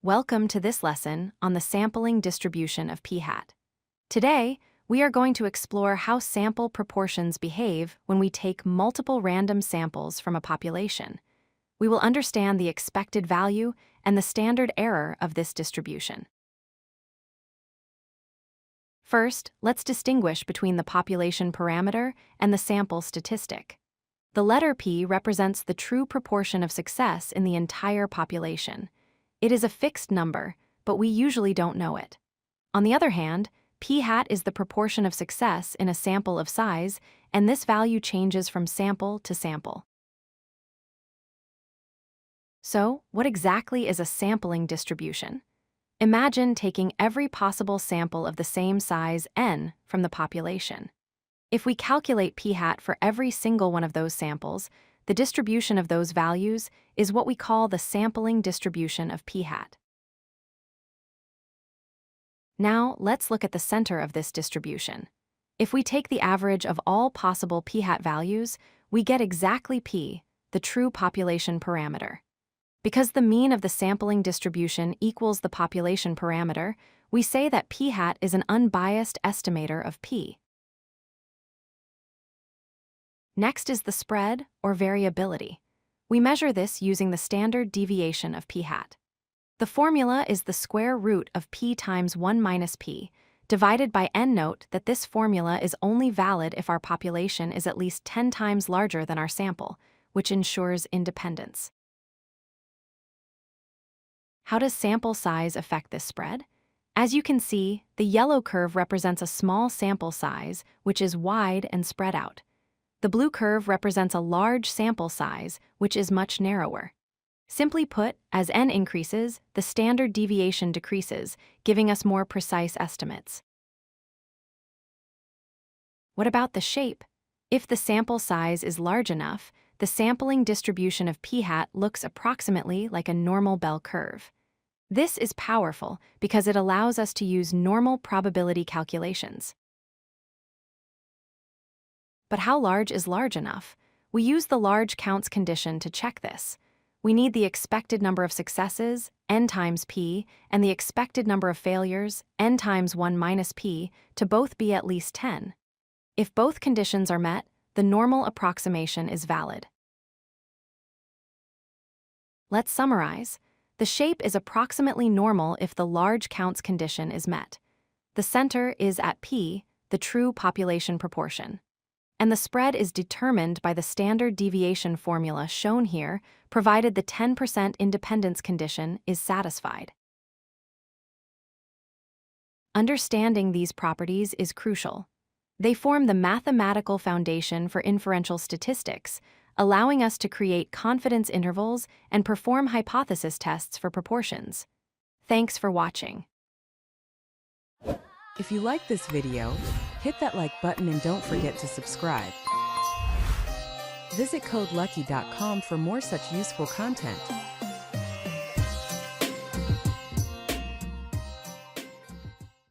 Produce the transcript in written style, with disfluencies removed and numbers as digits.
Welcome to this lesson on the sampling distribution of p-hat. Today, we are going to explore how sample proportions behave when we take multiple random samples from a population. We will understand the expected value and the standard error of this distribution. First, let's distinguish between the population parameter and the sample statistic. The letter P represents the true proportion of success in the entire population. It is a fixed number, but we usually don't know it. On the other hand, p-hat is the proportion of success in a sample of size, and this value changes from sample to sample. So, what exactly is a sampling distribution? Imagine taking every possible sample of the same size n from the population. If we calculate p-hat for every single one of those samples, the distribution of those values is what we call the sampling distribution of p-hat. Now, let's look at the center of this distribution. If we take the average of all possible p-hat values, we get exactly p, the true population parameter. Because the mean of the sampling distribution equals the population parameter, we say that p-hat is an unbiased estimator of p. Next is the spread, or variability. We measure this using the standard deviation of p-hat. The formula is the square root of p times 1 minus p, divided by n. Note that this formula is only valid if our population is at least 10 times larger than our sample, which ensures independence. How does sample size affect this spread? As you can see, the yellow curve represents a small sample size, which is wide and spread out. The blue curve represents a large sample size, which is much narrower. Simply put, as n increases, the standard deviation decreases, giving us more precise estimates. What about the shape? If the sample size is large enough, the sampling distribution of p-hat looks approximately like a normal bell curve. This is powerful because it allows us to use normal probability calculations. But how large is large enough? We use the large counts condition to check this. We need the expected number of successes, n times p, and the expected number of failures, n times 1 minus p, to both be at least 10. If both conditions are met, the normal approximation is valid. Let's summarize. The shape is approximately normal if the large counts condition is met. The center is at p, the true population proportion. And the spread is determined by the standard deviation formula shown here, provided the 10% independence condition is satisfied. Understanding these properties is crucial. They form the mathematical foundation for inferential statistics, allowing us to create confidence intervals and perform hypothesis tests for proportions. Thanks for watching. If you like this video, hit that like button and don't forget to subscribe. Visit codelucky.com for more such useful content.